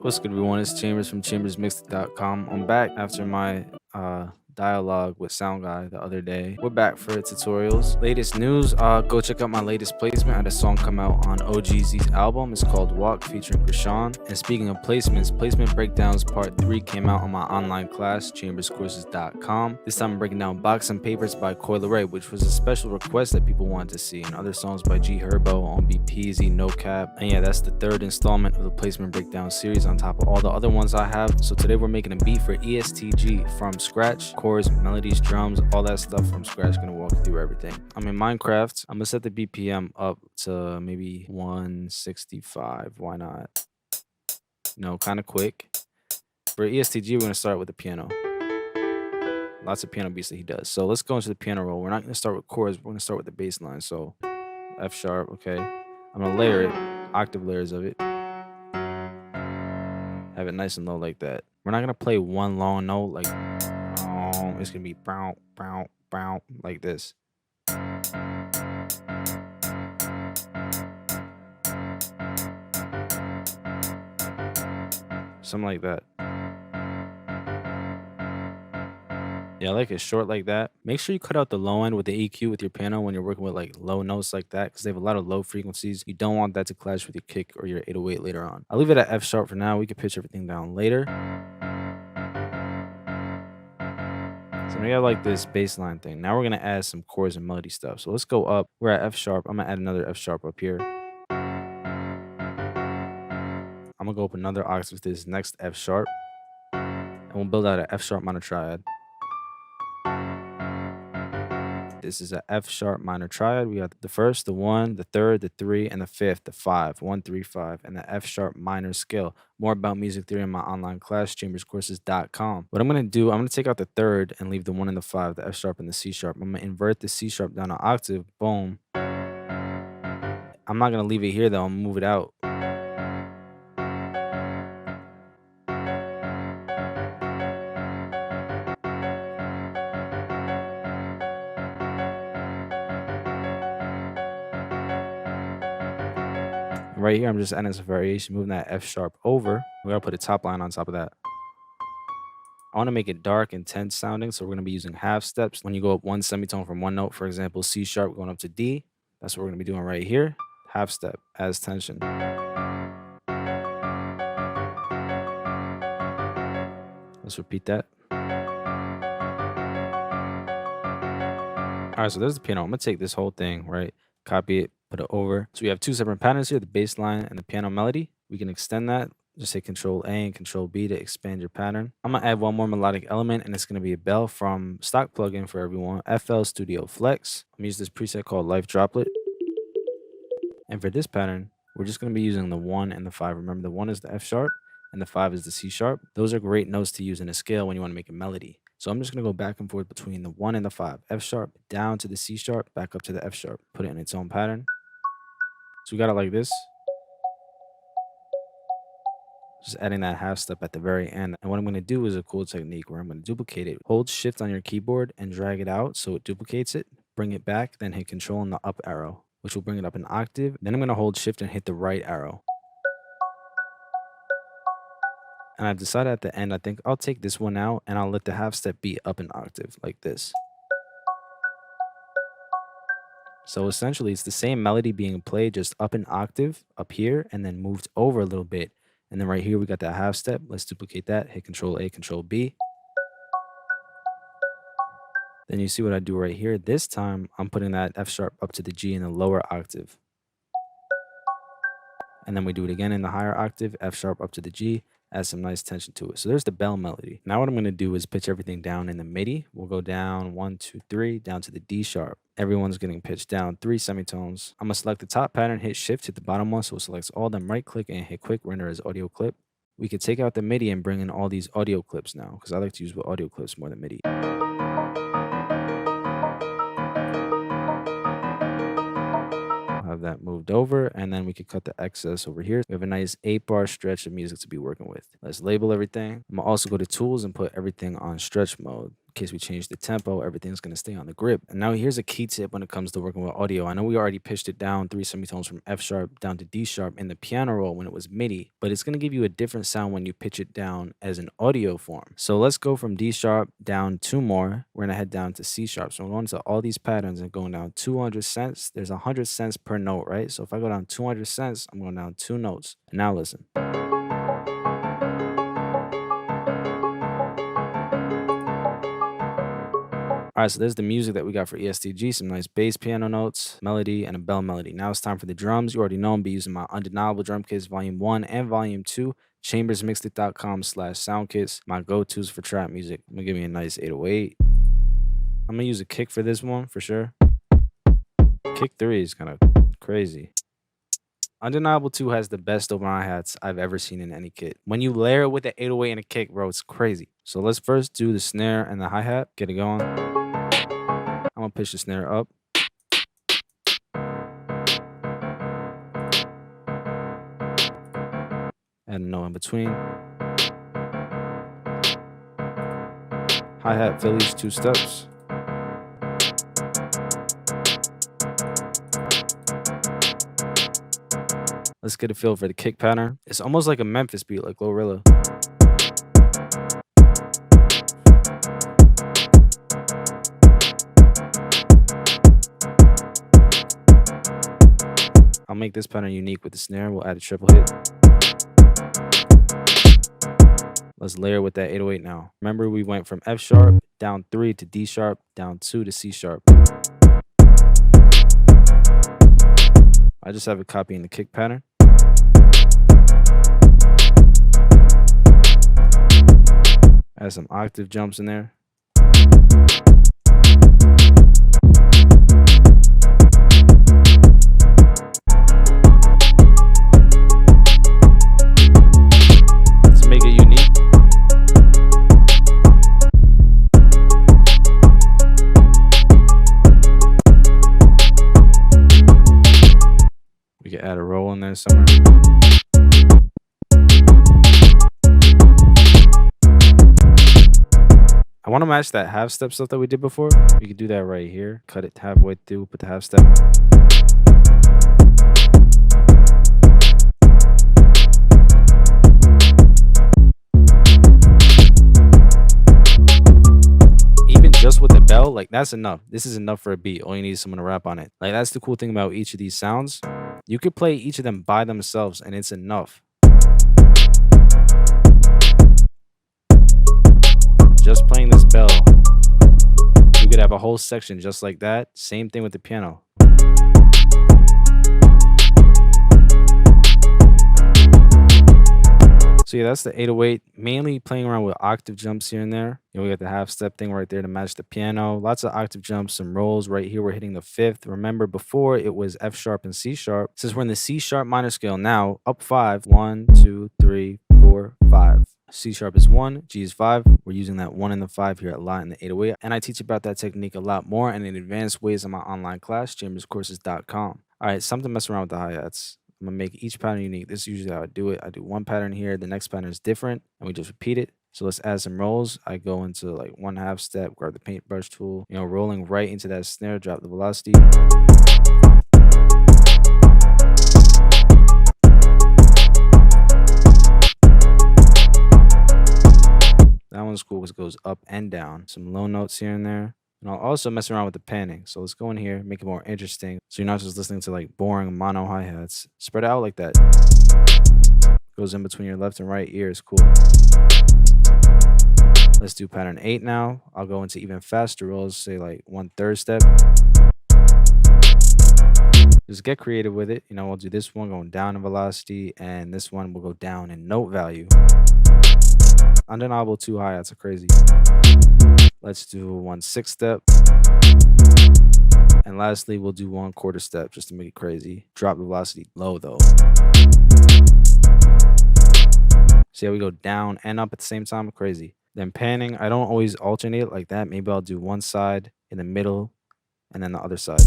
What's good, everyone? It's Chambers from chambersmixedit.com. I'm back after my dialogue with Sound Guy the other day. We're back for tutorials. Latest news, go check out my latest placement. I had a song come out on OGZ's album. It's called Walk featuring Krishan. And speaking of placements, Placement Breakdowns Part 3 came out on my online class, chamberscourses.com. This time I'm breaking down Box and Papers by Coi Leray, which was a special request that people wanted to see, and other songs by G Herbo, On BPZ, No Cap. And yeah, that's the third installment of the Placement Breakdown series on top of all the other ones I have. So today we're making a beat for ESTG from scratch. Chords, melodies, drums, all that stuff from scratch. Gonna walk you through everything. I'm in Minecraft. I'm gonna set the BPM up to maybe 165. Why not? No, kind of quick. For ESTG, we're gonna start with the piano. Lots of piano beats that he does. So let's go into the piano roll. We're not gonna start with chords. We're gonna start with the bass line. So F sharp. Okay. I'm gonna layer it, octave layers of it. Have it nice and low like that. We're not gonna play one long note like. It's gonna be bow, bow, bow, like this. Something like that. Yeah, I like it short like that. Make sure you cut out the low end with the EQ with your piano when you're working with like low notes like that, because they have a lot of low frequencies. You don't want that to clash with your kick or your 808 later on. I'll leave it at F sharp for now. We can pitch everything down later. So we got like this bass line thing. Now we're gonna add some chords and melody stuff. So let's go up. We're at F sharp. I'm gonna add another F sharp up here. I'm gonna go up another octave with this next F sharp. And we'll build out an F sharp minor triad. This is a F sharp minor triad. We got the first, the 1, the 3rd, the 3, and the 5th, the 5, 1, 3, 5, and the F sharp minor scale. More about music theory in my online class, chamberscourses.com. What I'm going to do, I'm going to take out the 3rd and leave the 1 and the 5, the F sharp and the C sharp. I'm going to invert the C sharp down an octave. Boom. I'm not going to leave it here, though. I'm going to move it out. Right here, I'm just adding some variation, moving that F sharp over. We're gonna put a top line on top of that. I want to make it dark and tense sounding, so we're gonna be using half steps. When you go up one semitone from one note, for example, C sharp going up to D, that's what we're gonna be doing right here. Half step adds tension. Let's repeat that. All right, so there's the piano. I'm gonna take this whole thing, right? Copy it, put it over. So we have two separate patterns here, the bass line and the piano melody. We can extend that. Just hit Control A and Control B to expand your pattern. I'm gonna add one more melodic element, and it's gonna be a bell from stock plugin for everyone, FL Studio Flex. I'm gonna use this preset called Life Droplet. And for this pattern, we're just gonna be using the 1 and the 5. Remember, the 1 is the F sharp and the 5 is the C sharp. Those are great notes to use in a scale when you want to make a melody. So I'm just going to go back and forth between the 1 and the 5. F sharp, down to the C sharp, back up to the F sharp. Put it in its own pattern. So we got it like this. Just adding that half step at the very end. And what I'm going to do is a cool technique where I'm going to duplicate it. Hold shift on your keyboard and drag it out so it duplicates it. Bring it back, then hit Control and the up arrow, which will bring it up an octave. Then I'm going to hold shift and hit the right arrow. And I've decided at the end, I think I'll take this one out and I'll let the half step be up an octave like this. So essentially it's the same melody being played, just up an octave up here and then moved over a little bit. And then right here, we got that half step. Let's duplicate that, hit Control A, Control B. Then you see what I do right here. This time I'm putting that F sharp up to the G in the lower octave. And then we do it again in the higher octave, F sharp up to the G. Add some nice tension to it. So there's the bell melody. Now what I'm going to do is pitch everything down in the MIDI. We'll go down 1, 2, 3, down to the D sharp. Everyone's getting pitched down 3 semitones. I'm going to select the top pattern, hit shift, hit the bottom one. So it selects all of them, right click and hit quick render as audio clip. We could take out the MIDI and bring in all these audio clips now, because I like to use with audio clips more than MIDI. Have that moved over, and then we could cut the excess over here. We have a nice 8-bar stretch of music to be working with. Let's label everything. I'm gonna also go to tools and put everything on stretch mode. case we change the tempo, everything's going to stay on the grip. And now here's a key tip when it comes to working with audio. I know we already pitched it down 3 semitones from F sharp down to D sharp in the piano roll when it was MIDI, but it's going to give you a different sound when you pitch it down as an audio form. So let's go from D sharp down 2 more. We're going to head down to C sharp. So I'm going to all these patterns and going down 200 cents. There's 100 cents per note, right? So if I go down 200 cents, I'm going down 2 notes. And now listen. All right, so there's the music that we got for ESTG, some nice bass piano notes, melody, and a bell melody. Now it's time for the drums. You already know I'm be using my Undeniable Drum Kits Volume 1 and Volume 2, chambersmixedit.com/soundkits, my go-tos for trap music. I'm gonna give me a nice 808. I'm gonna use a kick for this one, for sure. Kick 3 is kind of crazy. Undeniable 2 has the best open hi-hats I've ever seen in any kit. When you layer it with the 808 and a kick, bro, it's crazy. So let's first do the snare and the hi-hat. Get it going. I'm gonna pitch the snare up. Add a note in between. Hi-hat fillies, 2 steps. Let's get a feel for the kick pattern. It's almost like a Memphis beat, like Glorilla. I'll make this pattern unique with the snare. We'll add a triple hit. Let's layer with that 808 now. Remember, we went from F sharp down 3 to D sharp, down 2 to C sharp. I just have it copying the kick pattern. Add some octave jumps in there. To make it unique. We can add a roll in there somewhere. I want to match that half step stuff that we did before. We could do that right here. Cut it halfway through, put the half step. Even just with the bell, like that's enough. This is enough for a beat. All you need is someone to rap on it. Like that's the cool thing about each of these sounds. You could play each of them by themselves and it's enough. Just playing this bell, you could have a whole section just like that. Same thing with the piano. So yeah, that's the 808, mainly playing around with octave jumps here and there. You know, we got the half step thing right there to match the piano. Lots of octave jumps, some rolls. Right here, we're hitting the 5th. Remember, before it was F sharp and C sharp. Since we're in the C sharp minor scale now, up 5. 1, 2, 3, 4, 5. C sharp is 1, G is 5. We're using that 1 and the 5 here a lot in the 808. And I teach about that technique a lot more and in advanced ways in my online class, chamberscourses.com. All right, something to mess around with the hi-hats. I'm gonna make each pattern unique. This is usually how I do it. I do one pattern here, the next pattern is different, and we just repeat it. So let's add some rolls. I go into like 1 half step, grab the paintbrush tool, you know, rolling right into that snare, drop the velocity. That one's cool because it goes up and down. Some low notes here and there. And I'll also mess around with the panning. So let's go in here, make it more interesting. So you're not just listening to like boring mono hi-hats. Spread it out like that. Goes in between your left and right ears. Cool. Let's do pattern 8 now. I'll go into even faster rolls, say like 1/3 step. Just get creative with it. You know, we'll do this one going down in velocity, and this one will go down in note value. Undeniable 2 hi-hats are crazy. Let's do 1/6 step. And lastly, we'll do 1/4 step just to make it crazy. Drop the velocity low though. See how we go down and up at the same time? Crazy. Then panning, I don't always alternate it like that. Maybe I'll do one side in the middle and then the other side.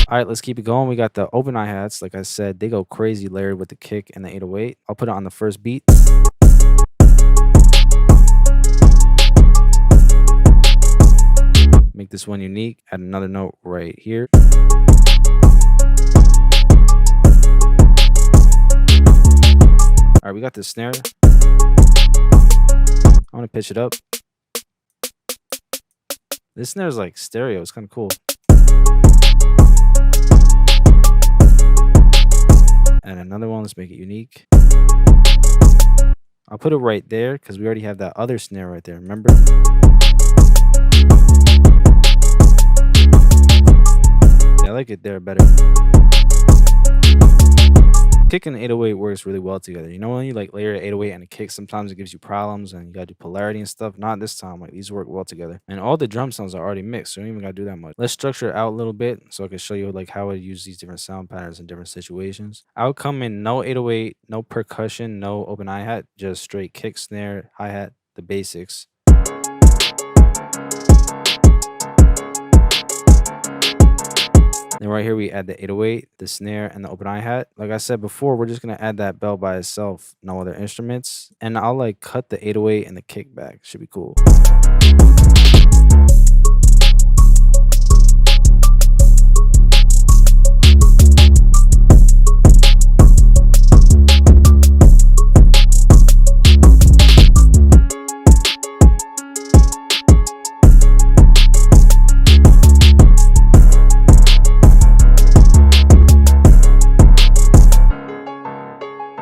All right, let's keep it going. We got the open hi-hats. Like I said, they go crazy layered with the kick and the 808. I'll put it on the first beat. this one unique, add another note right here. All right, we got the snare. I want to pitch it up. This snare is like stereo. It's kind of cool. And another one. Let's make it unique. I'll put it right there because we already have that other snare right there. Remember? Yeah, I like it there better. Kick and 808 works really well together. You know when you like layer 808 and a kick, sometimes it gives you problems and you gotta do polarity and stuff. Not this time. Like these work well together. And all the drum sounds are already mixed, so you don't even gotta do that much. Let's structure it out a little bit so I can show you like how I use these different sound patterns in different situations. I would come in no 808, no percussion, no open hi-hat, just straight kick, snare, hi-hat, the basics. Then right here we add the 808, the snare, and the open hi-hat. Like I said before, we're just gonna add that bell by itself, no other instruments. And I'll like cut the 808 and the kick back. Should be cool.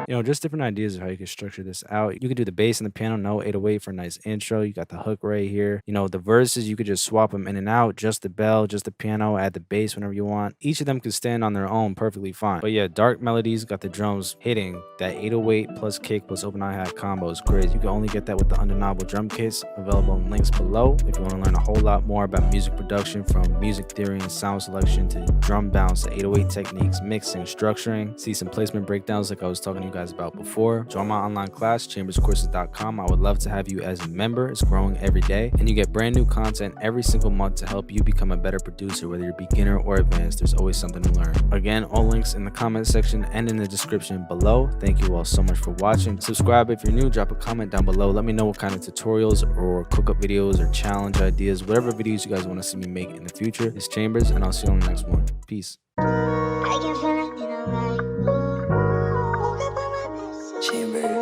You know, just different ideas of how you can structure this out. You could do the bass and the piano, no 808 for a nice intro. You got the hook right here. You know, the verses, you could just swap them in and out. Just the bell, just the piano, add the bass whenever you want. Each of them could stand on their own perfectly fine. But yeah, dark melodies, got the drums hitting. That 808 plus kick plus open hi-hat combo is crazy. You can only get that with the Undeniable drum kits, available in links below. If you want to learn a whole lot more about music production, from music theory and sound selection to drum bounce to 808 techniques, mixing, structuring, see some placement breakdowns like I was talking to you guys about before, join my online class, chamberscourses.com. I would love to have you as a member. It's growing every day, and you get brand new content every single month to help you become a better producer. Whether you're beginner or advanced, there's always something to learn. Again, all links in the comment section and in the description below. Thank you all so much for watching. Subscribe if you're new. Drop a comment down below. Let me know what kind of tutorials or cook-up videos or challenge ideas, whatever videos you guys want to see me make in the future. It's Chambers, and I'll see you on the next one. Peace. Chamber.